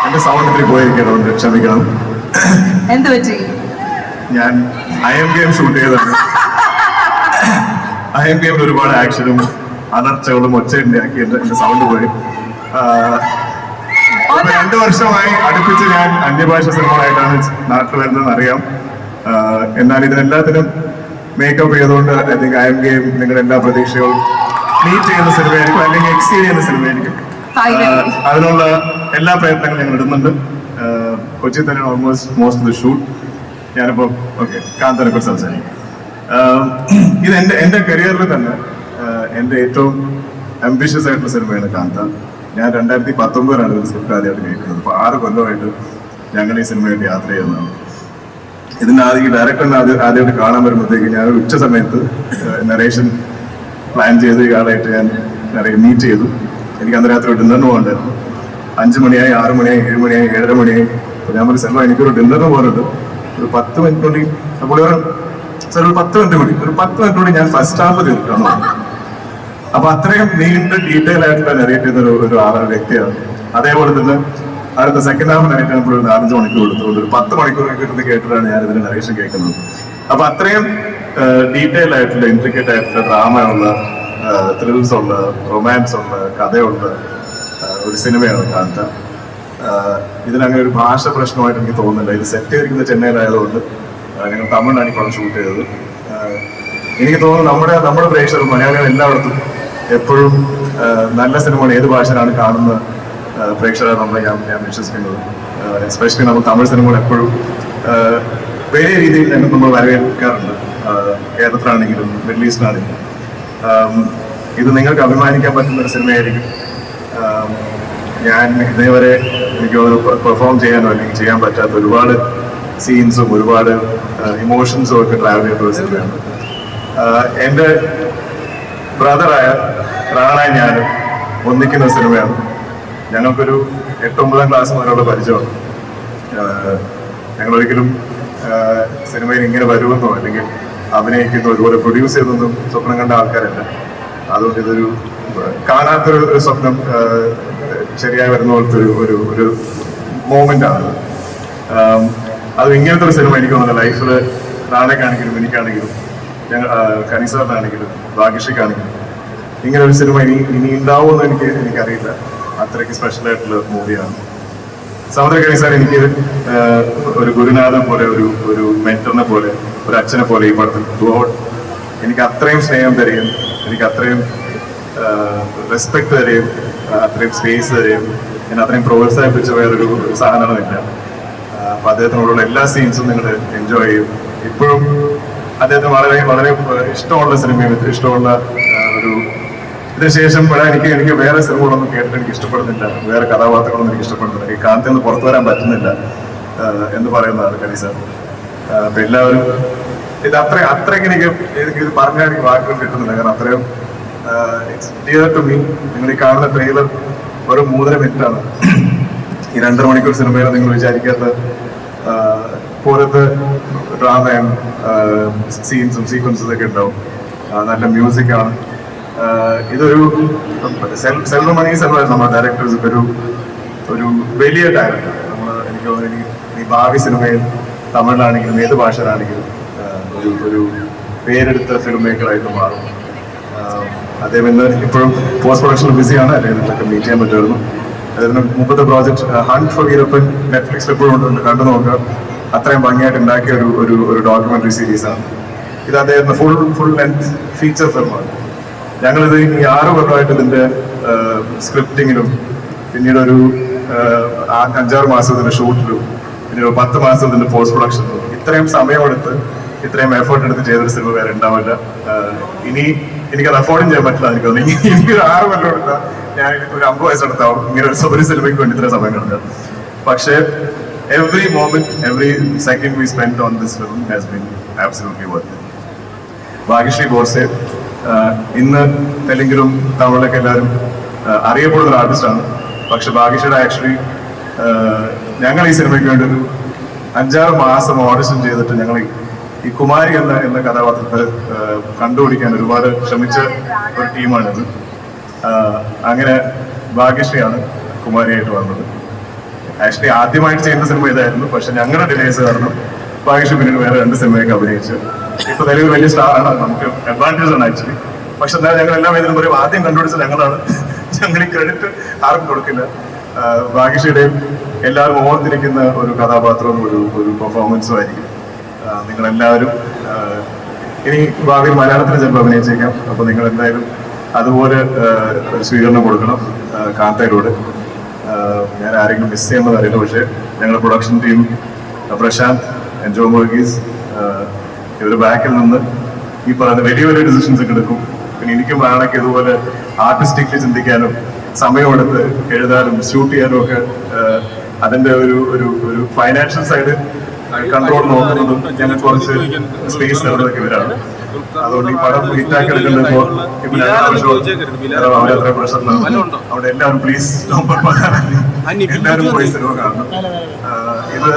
എന്റെ സൗണ്ട് ഇത്തിരി പോയിരിക്കണോണ്ട് ക്ഷമിക്കണം. എന്ത് പറ്റി? ഞാൻ IM ഗെയിം ഷൂട്ട് ചെയ്തതാണ്. IM ഗെയിമിൽ ഒരുപാട് ആക്ഷനും അനർച്ചകളും ഒച്ചയുണ്ടാക്കി എന്റെ സൗണ്ട് പോയി. 2 വർഷമായി അടുപ്പിച്ച് ഞാൻ അന്യഭാഷ സിനിമകളായിട്ടാണ് നാട്ടിൽ വരുന്നതെന്ന് അറിയാം. എന്നാൽ ഇതിനെല്ലാത്തിനും മേക്കപ്പ് ചെയ്തുകൊണ്ട് ഐ തിങ്ക് IM ഗെയിം നിങ്ങളുടെ എല്ലാ പ്രതീക്ഷകളും മീറ്റ് ചെയ്യുന്ന സിനിമയായിരിക്കും, അല്ലെങ്കിൽ എക്സീഡ് ചെയ്യുന്ന സിനിമയായിരിക്കും. അതിനുള്ള എല്ലാ പ്രയത്നങ്ങളും ഞങ്ങൾ ഇടുന്നുണ്ട്. കൊച്ചി തന്നെ almost most of the shoot. ഞാനിപ്പോ കാന്തനെ കുറിച്ച് സംസാരിക്കും. ഇത് എന്റെ കരിയറിൽ തന്നെ എന്റെ ഏറ്റവും അംബിഷ്യസ് ആയിട്ടുള്ള സിനിമയാണ് കാന്ത. ഞാൻ 2019 ഒരു സ്ക്രിപ്റ്റ് ആദ്യമായിട്ട് കേൾക്കുന്നത്. അപ്പൊ 6 കൊല്ലമായിട്ട് ഞങ്ങൾ ഈ സിനിമയായിട്ട് യാത്ര ചെയ്യുന്നതാണ്. ഇതിന്റെ ഈ ഡയറക്ടറിനെ ആദ്യമായിട്ട് കാണാൻ വരുമ്പോഴത്തേക്ക് ഞാൻ ഒരു ഉച്ച സമയത്ത് നരേഷൻ പ്ലാൻ ചെയ്ത് ഇയാളായിട്ട് ഞാൻ മീറ്റ് ചെയ്തു. എനിക്ക് അന്ന് രാത്രി ഒരു ഡിന്നറിന് പോകണ്ടായിരുന്നു. 5 മണിയായി, 6 മണിയായി, 7 മണിയായി, 7:30 മണിയായി. അപ്പൊ ഞാൻ ഒരു സിനിമ എനിക്കൊരു ഡിന്നറിന് പോകുന്നുണ്ട്, ഒരു 10 മിനിറ്റ് കൂടി. അപ്പോൾ സാർ ഒരു 10 മിനിറ്റ് കൂടി, ഒരു 10 മിനിറ്റ് കൂടി ഞാൻ ഫസ്റ്റ് ഹാഫ് തീർക്കണം. അപ്പൊ അത്രയും നീണ്ട ഡീറ്റെയിൽ ആയിട്ടുള്ള നരേറ്റ് ചെയ്ത ഒരു വ്യക്തിയാണ്. അതേപോലെ തന്നെ അടുത്ത സെക്കൻഡ് ഹാഫ് നരേറ്റ് ചെയ്യുമ്പോൾ ഒരു 4-5 മണിക്കൂർ എടുത്തുകൊണ്ട് ഒരു 10 മണിക്കൂർ ഇരുന്ന് കേട്ടിട്ടാണ് ഞാൻ ഇതിന്റെ നരേഷൻ കേൾക്കുന്നത്. അപ്പൊ അത്രയും ഡീറ്റെയിൽ ആയിട്ടുള്ള ഇൻട്രിക്കേറ്റ് ആയിട്ടുള്ള ഡ്രാമ ഉള്ള, ത്രിൽസ് ഉള്ള, റൊമാൻസ് ഉള്ള, കഥയുള്ള ഒരു സിനിമയാണ് കാന്ത. ഇതിനങ്ങനെ ഒരു ഭാഷ പ്രശ്നമായിട്ട് എനിക്ക് തോന്നുന്നില്ല. ഇത് സെറ്റ് ചെയ്തിരിക്കുന്നത് ചെന്നൈയിലായതുകൊണ്ട് ഞങ്ങൾ തമിഴിലാണ് ഈ പടം ഷൂട്ട് ചെയ്തത്. എനിക്ക് തോന്നുന്നു നമ്മുടെ പ്രേക്ഷകർ മലയാളികൾ എല്ലായിടത്തും എപ്പോഴും നല്ല സിനിമകൾ ഏത് ഭാഷയിലാണ് കാണുന്ന പ്രേക്ഷകരാണ് ഞാൻ വിശ്വസിക്കുന്നത്. എസ്പെഷ്യലി നമ്മൾ തമിഴ് സിനിമകൾ എപ്പോഴും വലിയ രീതിയിൽ തന്നെ നമ്മൾ വരവേൽക്കാറുണ്ട്. കേരളത്തിലാണെങ്കിലും മിഡിൽ ഈസ്റ്റിലാണെങ്കിലും ഇത് നിങ്ങൾക്ക് അഭിമാനിക്കാൻ പറ്റുന്ന ഒരു സിനിമയായിരിക്കും. ഞാൻ ഇതേവരെ എനിക്ക് പെർഫോം ചെയ്യാനോ അല്ലെങ്കിൽ ചെയ്യാൻ പറ്റാത്ത ഒരുപാട് സീൻസും ഒരുപാട് ഇമോഷൻസും ഒക്കെ ട്രാവൽ ചെയ്തിട്ടുള്ള സിനിമയാണ്. എൻ്റെ ബ്രദറായ റാണായി ഞാനും ഒന്നിക്കുന്ന സിനിമയാണ്. ഞങ്ങൾക്കൊരു 8-9 ക്ലാസ് മുതലുള്ള പരിചയമാണ്. ഞങ്ങളൊരിക്കലും സിനിമയിൽ ഇങ്ങനെ വരുമെന്നോ അല്ലെങ്കിൽ അഭിനയിക്കുന്നോ ഒരുപോലെ പ്രൊഡ്യൂസ് ചെയ്തൊന്നും സ്വപ്നം കണ്ട ആൾക്കാരല്ല. അതുകൊണ്ട് ഇതൊരു കാണാത്തൊരു സ്വപ്നം ശരിയായി വരുന്ന പോലത്തെ ഒരു മോമെന്റ് ആണ്. അത് ഇങ്ങനത്തെ ഒരു സിനിമ എനിക്ക് തോന്നുന്നു ലൈഫിൽ റാണയ്ക്കാണെങ്കിലും എനിക്കാണെങ്കിലും കനീസാറിനാണെങ്കിലും ഭാഗ്യശ്രീക്കാണെങ്കിലും ഇങ്ങനെ ഒരു സിനിമ ഇനി ഉണ്ടാവുമെന്ന് എനിക്കറിയില്ല. അത്രയ്ക്ക് സ്പെഷ്യൽ ആയിട്ടുള്ള മൂവിയാണ്. സമുദ്ര കനീസാർ എനിക്ക് ഒരു ഗുരുനാഥനെ പോലെ, ഒരു മെന്ററിനെ പോലെ, ഒരു അച്ഛനെ പോലെ ഈ പടത്തിൽ ത്രൂഔട്ട് എനിക്ക് അത്രയും സ്നേഹം തരികയും എനിക്ക് അത്രയും റെസ്പെക്ട് തരികയും അത്രയും സ്പേസ് തരികയും എന്നെ അത്രയും പ്രോത്സാഹിപ്പിച്ച വേറൊരു സാധനമില്ല. അപ്പൊ അദ്ദേഹത്തിനോടുള്ള എല്ലാ സീൻസും നിങ്ങൾ എൻജോയ് ചെയ്യും. ഇപ്പോഴും അദ്ദേഹത്തിന് വളരെ വളരെ ഇഷ്ടമുള്ള സിനിമയും ഇഷ്ടമുള്ള ഇതിനുശേഷം എനിക്ക് വേറെ സിനിമകളൊന്നും കേട്ടിട്ട് എനിക്ക് ഇഷ്ടപ്പെടുന്നില്ല, വേറെ കഥാപാത്രങ്ങളൊന്നും എനിക്ക് ഇഷ്ടപ്പെടുന്നില്ല, എനിക്ക് കാന്തിൽ നിന്ന് പുറത്തു വരാൻ പറ്റുന്നില്ല എന്ന് പറയുന്നതാണ് കനീസാർ. അപ്പൊ എല്ലാവരും അത്രയ്ക്ക് എനിക്ക് ഇത് പറഞ്ഞാൽ എനിക്ക് വാക്കുകൾ കിട്ടുന്നില്ല. കാരണം അത്രയും ഇറ്റ്സ് ഡിയർ ടു മീ. നിങ്ങൾ ഈ കാണുന്ന ട്രെയിലർ ഒരു 3.5 മിനിറ്റാണ്. ഈ 2.5 മണിക്കൂർ സിനിമയിൽ നിങ്ങൾ വിചാരിക്കാത്ത പോലത്തെ ഡ്രാമയും സീൻസും സീക്വൻസും ഒക്കെ ഉണ്ടാവും. നല്ല മ്യൂസിക്കാണ്. ഇതൊരു സെൽവമണി നമ്മുടെ ഡയറക്ടേഴ്സ് ഒരു വലിയ ഡയറക്ടർ. എനിക്ക് തോന്നുന്നു ഈ ഭാവി സിനിമയിൽ തമിഴിലാണെങ്കിലും ഏത് ഭാഷയിലാണെങ്കിലും ഒരു പേരെടുത്ത ഫിലിം മേക്കറായിട്ട് മാറും. അദ്ദേഹം ഇന്ന് ഇപ്പോഴും പോസ്റ്റ് പ്രൊഡക്ഷനിൽ ബിസിയാണ്. അദ്ദേഹത്തിലൊക്കെ മീറ്റ് ചെയ്യാൻ പറ്റുമായിരുന്നു. അദ്ദേഹത്തിന് മുമ്പത്തെ പ്രോജക്ട് ഹണ്ട് ഫോർ വീരപ്പൻ നെറ്റ്ഫ്ലിക്സിൽ എപ്പോഴും ഉണ്ട്, കണ്ടു നോക്കുക. അത്രയും ഭംഗിയായിട്ട് ഉണ്ടാക്കിയ ഒരു ഡോക്യുമെന്ററി സീരീസാണ് ഇത്. അദ്ദേഹത്തിന് ഫുൾ ലെങ്ത് ഫീച്ചർ ഫിലിമാണ്. ഞങ്ങളിത് ഈ 6 കൊല്ലമായിട്ട് ഇതിന്റെ സ്ക്രിപ്റ്റിങ്ങിലും പിന്നീട് ഒരു 5-6 മാസത്തിന്റെ ഷൂട്ടിലും പിന്നീട് 10 മാസത്തിന്റെ പോസ്റ്റ് പ്രൊഡക്ഷനിലും ഇത്രയും സമയമെടുത്ത് ഇത്രയും എഫേർട്ട് എടുത്ത് ചെയ്തൊരു സിനിമ വേറെ ഉണ്ടാവില്ല. ഇനി എനിക്കത് അഫോർഡും ചെയ്യാൻ പറ്റില്ല. എനിക്ക് തോന്നുന്നു ഇനി ഒരു 6 കൊല്ലം എടുത്താൽ ഞാൻ ഒരു 50 വയസ്സെടുത്താവും ഇങ്ങനെ ഒരു സിനിമയ്ക്ക് വേണ്ടി ഇത്രയും സമയം എടുക്കുക. പക്ഷേ every moment, every second we spent on this film has been absolutely worth it. Bhagyashree Borse ഇന്ന് തെലുങ്കിലും തമിഴിലൊക്കെ എല്ലാവരും അറിയപ്പെടുന്ന ഒരു ആർട്ടിസ്റ്റാണ്. പക്ഷെ ഭാഗ്യശ്രീയുടെ ആക്ച്വലി ഞങ്ങൾ ഈ സിനിമയ്ക്ക് വേണ്ടി ഒരു 5-6 മാസം ഓഡിഷൻ ചെയ്തിട്ട് ഞങ്ങൾ ഈ കുമാരി എന്ന കഥാപാത്രത്തെ കണ്ടുപിടിക്കാൻ ഒരുപാട് ശ്രമിച്ച ഒരു ടീമാണിത്. അങ്ങനെ ഭാഗ്യശ്രീയാണ് കുമാരിയായിട്ട് വന്നത്. ആക്ച്വലി ആദ്യമായിട്ട് ചെയ്യുന്ന സിനിമ ഇതായിരുന്നു. പക്ഷെ ഞങ്ങളുടെ ഡിലേസ് കാരണം ഭാഗ്യശ്രീ പിന്നീട് വേറെ 2 സിനിമയൊക്കെ അഭിനയിച്ചു. ഇപ്പൊ നിലവിൽ വലിയ സ്റ്റാർ ആണ്, നമുക്ക് അഡ്വാൻറ്റേജ് ആണ് ആക്ച്വലി. പക്ഷെ എന്നാലും ഞങ്ങൾ എല്ലാ വേദിയിലും പറയും ആദ്യം കണ്ടുപിടിച്ച ഞങ്ങളാണ്, ഞങ്ങൾ ഈ ക്രെഡിറ്റ് ആർക്കും കൊടുക്കില്ല. ഭാഗ്യശ്രീയുടെയും എല്ലാവരും ഓർത്തിരിക്കുന്ന ഒരു കഥാപാത്രവും ഒരു പെർഫോമൻസും ആയിരിക്കും. നിങ്ങളെല്ലാവരും ഇനി ഭാവിയിൽ മലയാളത്തിൽ ചിലപ്പോൾ അഭിനയിച്ചേക്കാം. അപ്പോൾ നിങ്ങൾ എന്തായാലും അതുപോലെ ഒരു സ്വീകരണം കൊടുക്കണം കാന്തയിലൂടെ. ഞാൻ ആരെങ്കിലും മിസ് ചെയ്യുന്നത് അറിയില്ല, പക്ഷേ ഞങ്ങളുടെ പ്രൊഡക്ഷൻ ടീം പ്രശാന്ത്, ജോ വർഗീസ്, ഇവർ ബാക്കിൽ നിന്ന് ഈ പറയുന്ന വലിയ വലിയ ഡിസിഷൻസ് ഒക്കെ എടുക്കും. പിന്നെ എനിക്കും വേണമെങ്കിൽ ഇതുപോലെ ആർട്ടിസ്റ്റിക്കലി ചിന്തിക്കാനും സമയമെടുത്ത് എഴുതാനും ഷൂട്ട് ചെയ്യാനും ഒക്കെ അതിന്റെ ഒരു ഫൈനാൻഷ്യൽ സൈഡ് കൺട്രോൾ നോക്കുന്നതും ഞങ്ങൾക്ക് കുറച്ച് സ്പേസ് തരുന്നതൊക്കെ ഇവരാണ്. അതുകൊണ്ട് ഈ പടം ഹിറ്റാക്കി എടുക്കുമ്പോൾ ഇപ്പൊ അവരത്ര പ്രശ്നമാണ്. അവിടെ എല്ലാവരും പ്ലീസ് എല്ലാവരും പോയി സിനിമ കാണണം. ഇത്